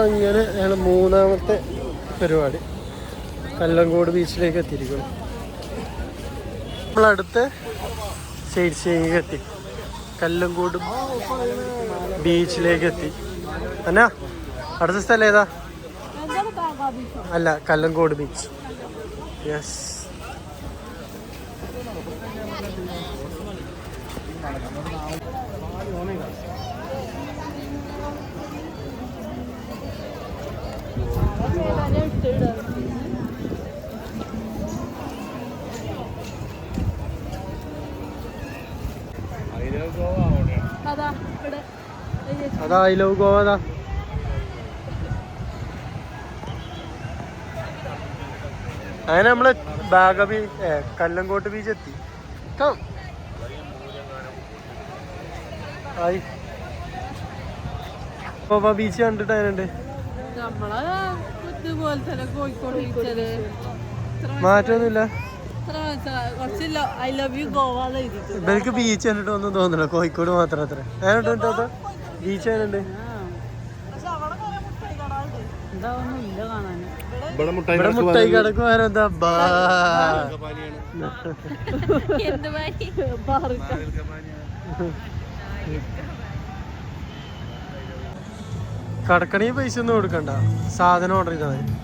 അങ്ങനെ ഞങ്ങൾ മൂന്നാമത്തെ പരിപാടി കല്ലങ്കോട് ബീച്ചിലേക്ക് എത്തിയിരിക്കുന്നു. നമ്മളടുത്ത് സൈഡ് സീയിങ് എത്തി, കല്ലങ്കോട് ബീച്ചിലേക്ക് എത്തി. എന്നാ അടുത്ത സ്ഥലം ഏതാ? അല്ല, കല്ലങ്കോട് ബീച്ച്. യെസ്. അതാ ഐ ലവ് ഗോവ. അതാ അങ്ങനെ നമ്മള് കല്ലങ്കോട്ട് ബീച്ച് എത്തി. ഗോവ ബീച്ച് കണ്ടിട്ട് അതിനുണ്ട് മാറ്റൊന്നുമില്ല. ഇവർക്ക് ബീച്ച് കണ്ടിട്ട് ഒന്നും തോന്നില്ല, കോഴിക്കോട് മാത്രം അത്ര. അതിനുണ്ട് ബീച്ച് അതിനുണ്ട്. ഇവിടെ മുട്ടായി കടക്ക് വരെന്താ കടക്കണി പൈസ ഒന്നും കൊടുക്കണ്ട, സാധനം ഓർഡർ ചെയ്താൽ മതി.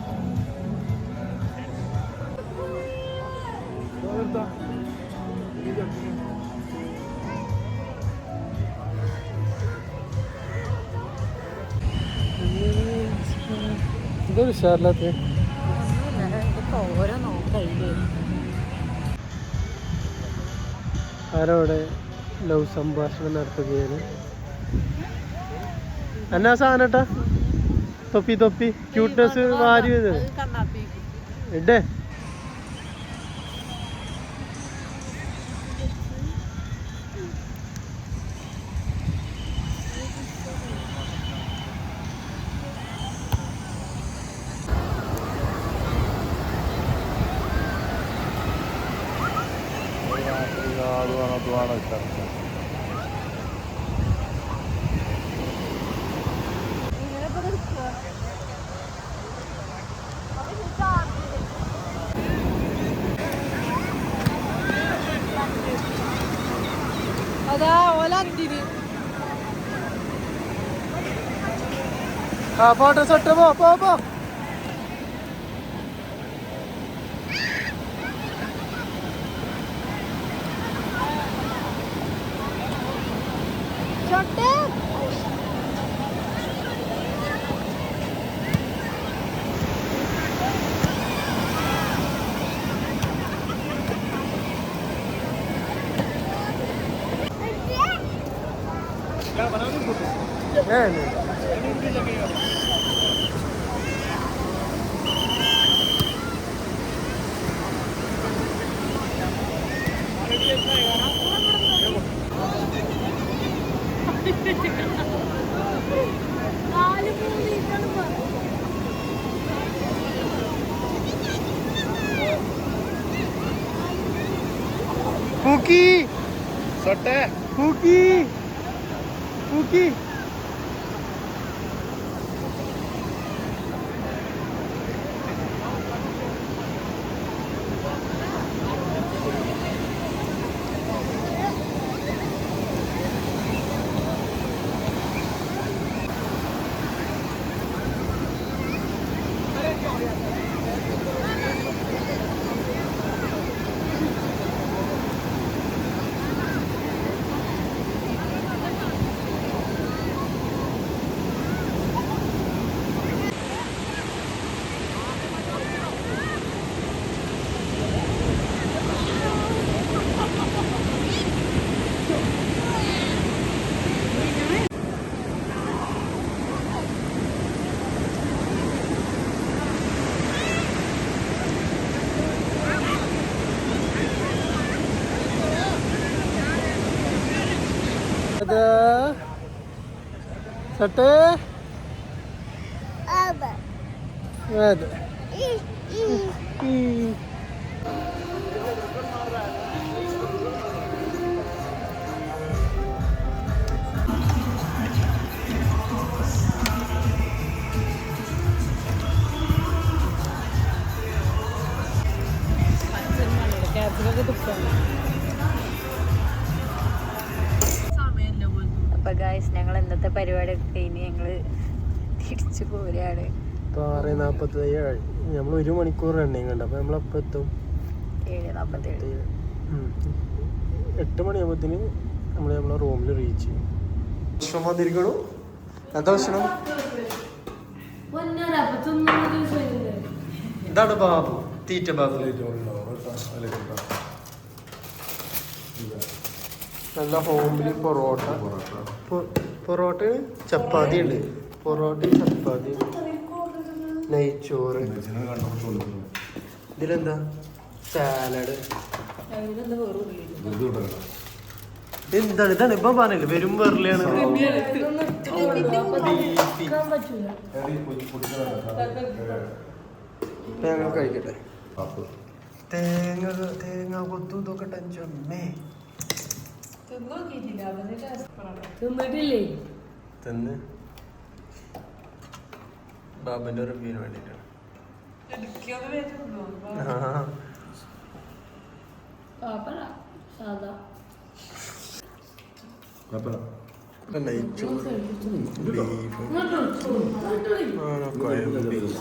ഇതൊരു ഉഷാറില്ലാത്ത ആരോടെ ലവ് സംഭാഷണം നടത്തുകയാണ്. എന്നാ സാധനട്ടാ? തൊപ്പി ക്യൂട്ട്നെസ് വാരി ഇടേ. ഫോട്ടോ ഷോട്ട് പോ. പൂക്കി സട്ടേ അതെ. അപ്പൊ ഗായ്സ് ഞങ്ങൾ ഇന്നത്തെ പരിപാടിയൊക്കെ കഴിഞ്ഞ് ഞങ്ങള് തിരിച്ചു പോരാണ്. ഇപ്പൊ 6:47 നമ്മൾ 1 മണിക്കൂർ റണ്ണിങ് ഉണ്ട്. അപ്പൊ നമ്മളെപ്പോ എത്തും 7:47. 8 മണിയാകുമ്പോഴത്തേന് നമ്മളെ റൂമിൽ റീച്ച് ചെയ്യും. ഭക്ഷണം വന്നിരിക്കണു. എന്താ ഭക്ഷണം? ഇതാണ് ബാബു, തീറ്റ ബാബു. നല്ല ഹോംലി പൊറോട്ട. പൊറോട്ട ചപ്പാത്തി ഉണ്ട്. പൊറോട്ടയും ചപ്പാത്തി, നെയ്ച്ചോറ്. ഇതിലെന്താ? സാലഡ്. എന്താണ്? ഇതാണ് ഇപ്പം പറഞ്ഞില്ലേ, വെറും വെറിലാണ്. ഞങ്ങൾ കഴിക്കട്ടെ. തേങ്ങ കൊത്തു ഇതൊക്കെ ടെൻഷനേ തിന്ന് ബാബന്റെ റിവ്യൂവിന് വേണ്ടിട്ടാണ്. നെയ്ച്ചോറ്, ബീഫ്,